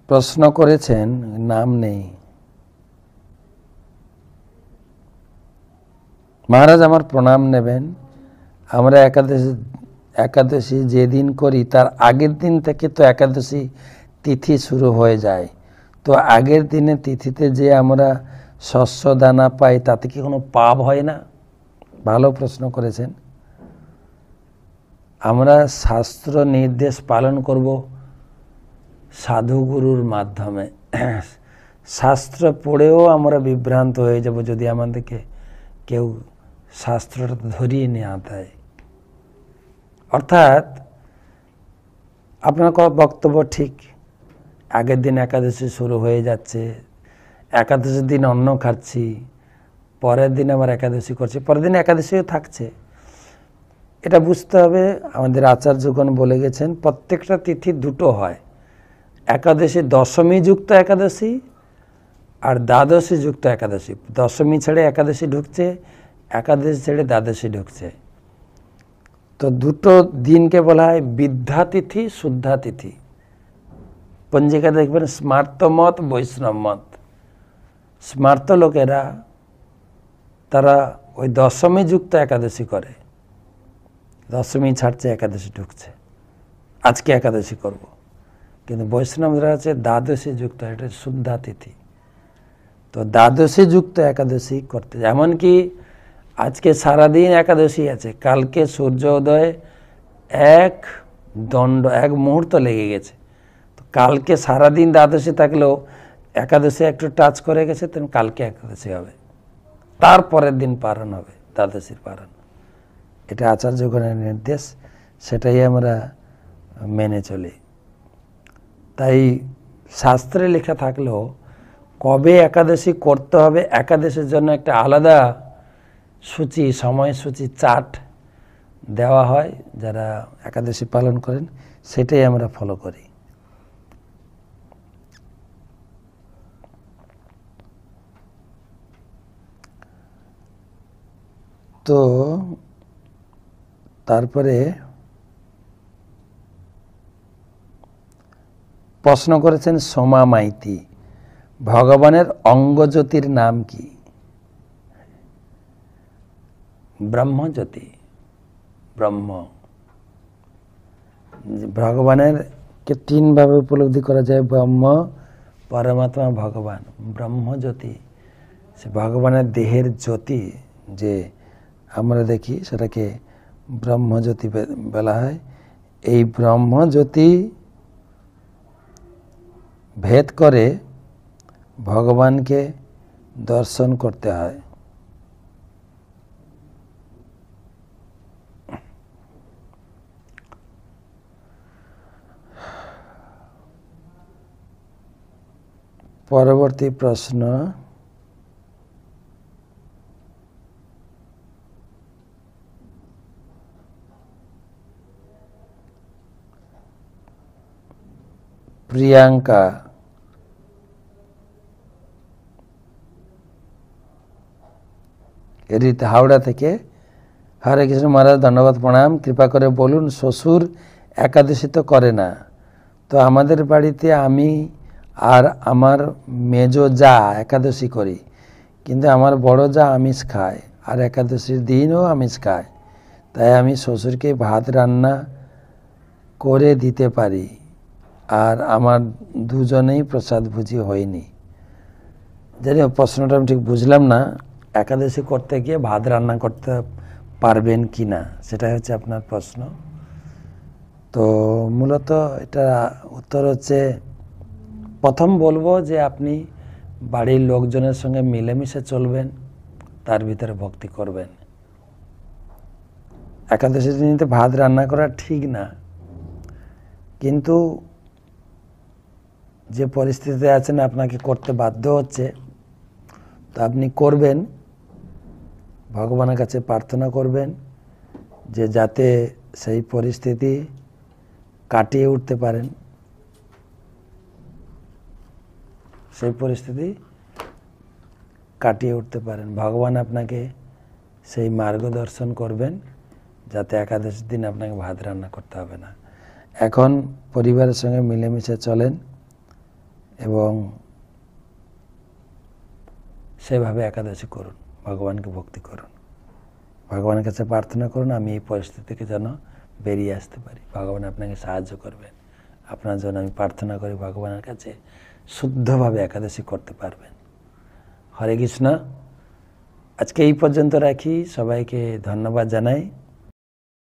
প্রশ্ন করেছেন, নাম নেই। মহারাজ আমার প্রণাম নেবেন। আমরা একাদশী যেদিন করি তার আগের দিন থেকে তো একাদশী তিথি শুরু হয়ে যায়। তো আগের দিনে তিথিতে যে আমরা শস্য দানা পাই তাতে কি কোনো পাপ হয় না? ভালো প্রশ্ন করেছেন। আমরা শাস্ত্র নির্দেশ পালন করব সাধুগুরুর মাধ্যমে। শাস্ত্র পড়েও আমরা বিভ্রান্ত হয়ে যাব যদি আমাদেরকে কেউ শাস্ত্রটা ধরিয়ে নিয়ে দেয়। অর্থাৎ আপনার বক্তব্য ঠিক, আগের দিন একাদশী শুরু হয়ে যাচ্ছে, একাদশীর দিন অন্ন খাচ্ছি, পরের দিন আবার একাদশী করছি, পরের দিন একাদশীও থাকছে। এটা বুঝতে হবে, আমাদের আচার্যগণ বলে গেছেন প্রত্যেকটা তিথি দুটো হয়, একাদশী দশমী যুক্ত একাদশী আর দ্বাদশী যুক্ত একাদশী। দশমী ছেড়ে একাদশী ঢুকছে, একাদশী ছেড়ে দ্বাদশী ঢুকছে। তো দুটো দিনকে বলা হয় বিদ্যা তিথি, শুদ্ধা তিথি। পঞ্জিকা দেখবেন স্মার্ত মত, বৈষ্ণব মত। স্মার্ত লোকেরা তারা ওই দশমী যুক্ত একাদশী করে, দশমী ছাড়ছে একাদশী ঢুকছে, আজকে একাদশী করব। কিন্তু বৈষ্ণবরা আছে দ্বাদশী যুক্ত, এটা শুদ্ধা তিথি। তো দ্বাদশী যুক্ত একাদশী করতে, এমনকি আজকে সারাদিন একাদশী আছে, কালকে সূর্য উদয় এক মুহূর্ত লেগে গেছে, তো কালকে সারাদিন দ্বাদশী থাকলেও একাদশী একটু টাচ করে গেছে, তেমন কালকে একাদশী হবে, তারপরের দিন পালন হবে দ্বাদশীর পালন। এটা আচার্যগণের নির্দেশ, সেটাই আমরা মেনে চলি। তাই শাস্ত্রে লেখা থাকলেও কবে একাদশী করতে হবে, একাদশীর জন্য একটা আলাদা সূচি, সময়সূচি, চার্ট দেওয়া হয়। যারা একাদশী পালন করেন সেটাই আমরা ফলো করি। তো তারপরে প্রশ্ন করেছেন সোমা মাইতি, ভগবানের অঙ্গজ্যোতির নাম কি? ব্রহ্মজ্যোতি। ব্রহ্ম, ভগবানের কে তিনভাবে উপলব্ধি করা যায়, ব্রহ্ম, পরমাত্মা, ভগবান। ব্রহ্মজ্যোতি সে ভগবানের দেহের জ্যোতি যে আমরা দেখি, সেটাকে ব্রহ্মজ্যোতি বলা হয়। এই ব্রহ্মজ্যোতি ভেদ করে ভগবানকে দর্শন করতে হয়। পরবর্তী প্রশ্ন, প্রিয়াঙ্কা, হাওড়া থেকে। হরে কৃষ্ণ মহারাজ, ধন্যবাদ, প্রণাম। কৃপা করে বলুন, শ্বশুর একাদশী তো করে না, তো আমাদের বাড়িতে আমি আর আমার মেজো যা একাদশী করি, কিন্তু আমার বড় যা আমিষ খায় আর একাদশীর দিনও আমিষ খায়, তাই আমি শ্বশুরকে ভাত রান্না করে দিতে পারি, আর আমার দুজনেই প্রসাদভোজী হয়নি। জানি প্রশ্নটা আমি ঠিক বুঝলাম না, একাদশী করতে গিয়ে ভাত রান্না করতে পারবেন কি না, সেটা হচ্ছে আপনার প্রশ্ন। তো মূলত এটা উত্তর হচ্ছে, প্রথম বলবো যে আপনি বাড়ির লোকজনের সঙ্গে মিলেমিশে চলবেন, তার ভিতরে ভক্তি করবেন। একাদশীর দিনে ভাত রান্না করা ঠিক না, কিন্তু যে পরিস্থিতিতে আছেন আপনাকে করতে বাধ্য হচ্ছে, তো আপনি করবেন। ভগবানের কাছে প্রার্থনা করবেন যে যাতে সেই পরিস্থিতি কাটিয়ে উঠতে পারেন, সেই পরিস্থিতি কাটিয়ে উঠতে পারেন। ভগবান আপনাকে সেই মার্গদর্শন করবেন যাতে একাদশীর দিন আপনাকে ভাত রান্না করতে হবে না। এখন পরিবারের সঙ্গে মিলেমিশে চলেন, এবং সেভাবে একাদশী করুন, ভগবানকে ভক্তি করুন, ভগবানের কাছে প্রার্থনা করুন আমি এই পরিস্থিতি থেকে যেন বেরিয়ে আসতে পারি। ভগবান আপনাকে সাহায্য করবেন। আপনার জন্য আমি প্রার্থনা করি ভগবানের কাছে শুদ্ধভাবে একাদশী করতে পারবেন। হরে কৃষ্ণ। আজকে এই পর্যন্ত রাখি। সবাইকে ধন্যবাদ জানাই।